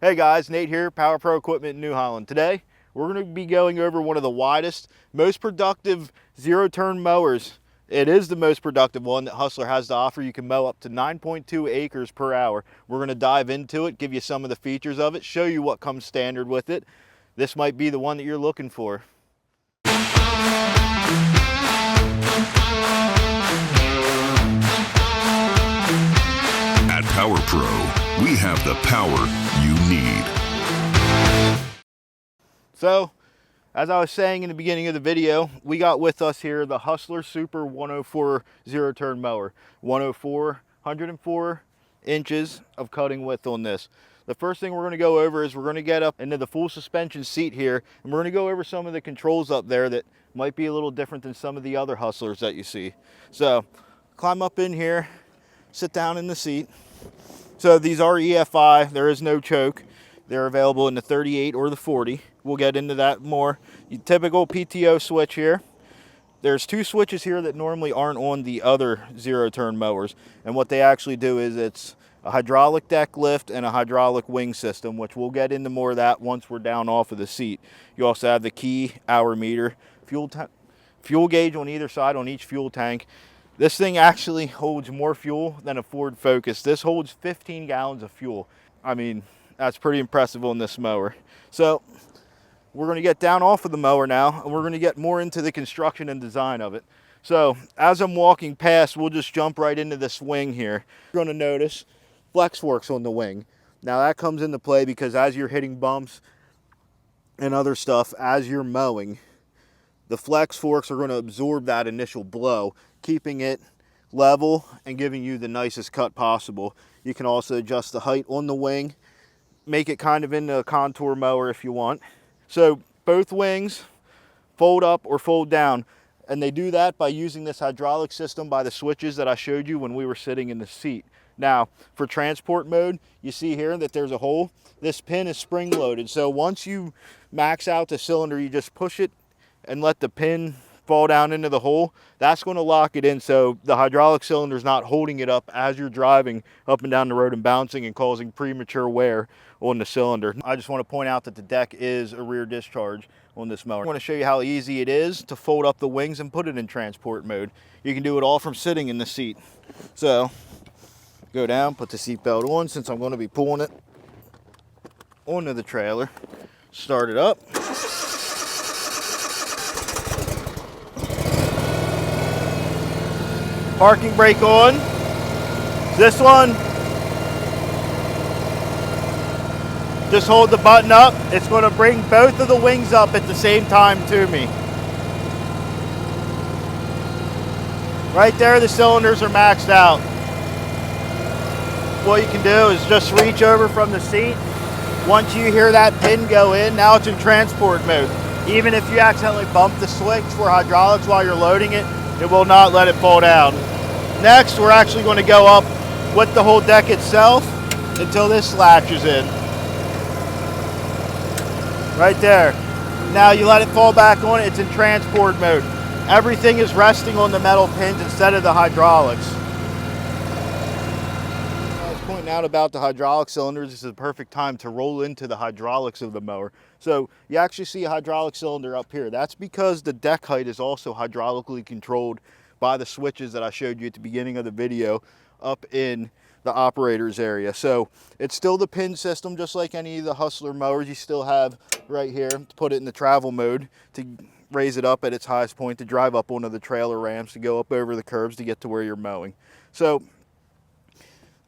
Hey guys, Nate here, Power Pro Equipment in New Holland. Today, we're going to be going over one of the widest, most productive zero-turn mowers. It is the most productive one that Hustler has to offer. You can mow up to 9.2 acres per hour. We're going to dive into it, give you some of the features of it, show you what comes standard with it. This might be the one that you're looking for. At Power Pro, we have the power you need. So, as I was saying in the beginning of the video, we got with us here the Hustler Super 104 zero-turn mower. 104 inches of cutting width on this. The first thing we're going to go over is we're going to get up into the full suspension seat here, and we're going to go over some of the controls up there that might be a little different than some of the other Hustlers that you see. So, climb up in here, sit down in the seat. So these are EFI, there is no choke. They're available in the 38 or the 40. We'll get into that more. Your typical PTO switch here. There's two switches here that normally aren't on the other zero-turn mowers. And what they actually do is it's a hydraulic deck lift and a hydraulic wing system, which we'll get into more of that once we're down off of the seat. You also have the key hour meter, fuel gauge on either side on each fuel tank. This thing actually holds more fuel than a Ford Focus. This holds 15 gallons of fuel. I mean, that's pretty impressive on this mower. So we're going to get down off of the mower now, and we're going to get more into the construction and design of it. So as I'm walking past, we'll just jump right into this wing here. You're going to notice flex forks on the wing. Now that comes into play because as you're hitting bumps and other stuff, as you're mowing, the flex forks are going to absorb that initial blow, keeping it level and giving you the nicest cut possible. You can also adjust the height on the wing, make it kind of into a contour mower if you want. So both wings fold up or fold down, and they do that by using this hydraulic system by the switches that I showed you when we were sitting in the seat. Now, for transport mode, you see here that there's a hole. This pin is spring loaded, so once you max out the cylinder, you just push it and let the pin fall down into the hole. That's going to lock it in so the hydraulic cylinder is not holding it up as you're driving up and down the road and bouncing and causing premature wear on the cylinder. I just want to point out that the deck is a rear discharge on this mower. I want to show you how easy it is to fold up the wings and put it in transport mode. You can do it all from sitting in the seat. So go down, put the seat belt on since I'm going to be pulling it onto the trailer. Start it up. Parking brake on. This one, just hold the button up. It's going to bring both of the wings up at the same time to me. Right there, the cylinders are maxed out. What you can do is just reach over from the seat. Once you hear that pin go in, now it's in transport mode. Even if you accidentally bump the switch for hydraulics while you're loading it, it will not let it fall down. Next, we're actually going to go up with the whole deck itself until this latches in. Right there. Now you let it fall back on, it's in transport mode. Everything is resting on the metal pins instead of the hydraulics. I was pointing out about the hydraulic cylinders. This is the perfect time to roll into the hydraulics of the mower. So you actually see a hydraulic cylinder up here. That's because the deck height is also hydraulically controlled by the switches that I showed you at the beginning of the video up in the operator's area. So it's still the pin system, just like any of the Hustler mowers. You still have right here to put it in the travel mode to raise it up at its highest point, to drive up onto the trailer ramps, to go up over the curbs to get to where you're mowing. So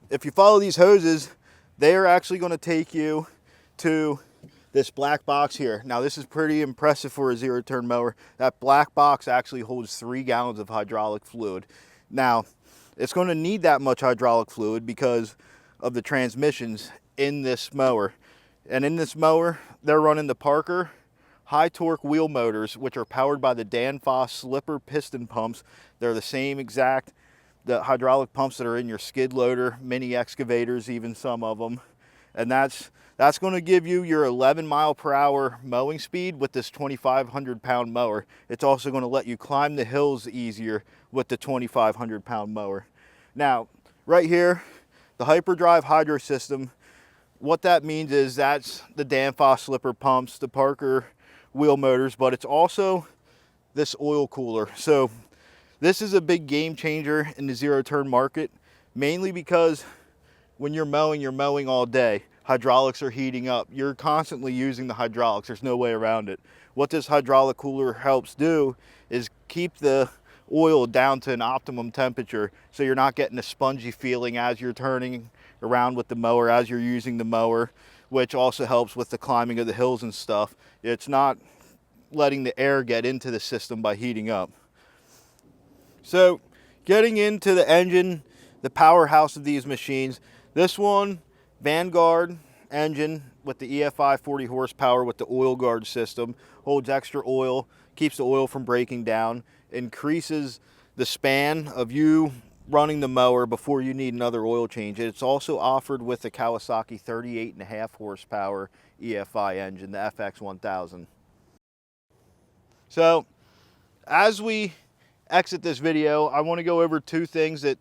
if you follow these hoses, they are actually going to take you to this black box here. Now this is pretty impressive for a zero-turn mower. That black box actually holds 3 gallons of hydraulic fluid. Now it's going to need that much hydraulic fluid because of the transmissions in this mower. And in this mower, they're running the Parker high torque wheel motors, which are powered by the Danfoss slipper piston pumps. They're the same exact the hydraulic pumps that are in your skid loader, mini excavators, even some of them. And that's going to give you your 11 mile per hour mowing speed with this 2,500 pound mower. It's also going to let you climb the hills easier with the 2,500 pound mower. Now, right here, the Hyperdrive Hydro System What that means is that's the Danfoss slipper pumps, the Parker wheel motors, but it's also this oil cooler. So this is a big game changer in the zero turn market, mainly because when you're mowing all day. Hydraulics are heating up. You're constantly using the hydraulics. There's no way around it. What this hydraulic cooler helps do is keep the oil down to an optimum temperature, so you're not getting a spongy feeling as you're turning around with the mower, as you're using the mower, which also helps with the climbing of the hills and stuff. It's not letting the air get into the system by heating up. So getting into the engine, the powerhouse of these machines, this one, Vanguard engine with the EFI 40 horsepower with the oil guard system, holds extra oil, keeps the oil from breaking down, increases the span of you running the mower before you need another oil change. It's also offered with the Kawasaki 38.5 horsepower EFI engine, the FX1000. So as we exit this video, I want to go over two things that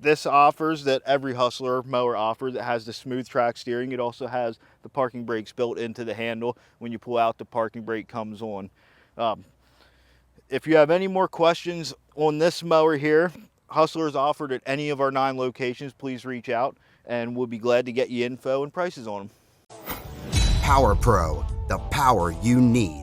this offers that every Hustler mower offers. It has the smooth track steering. It also has the parking brakes built into the handle. When you pull out, the parking brake comes on. If you have any more questions on this mower here, Hustler is offered at any of our 9 locations. Please reach out and we'll be glad to get you info and prices on them. Power Pro, the power you need.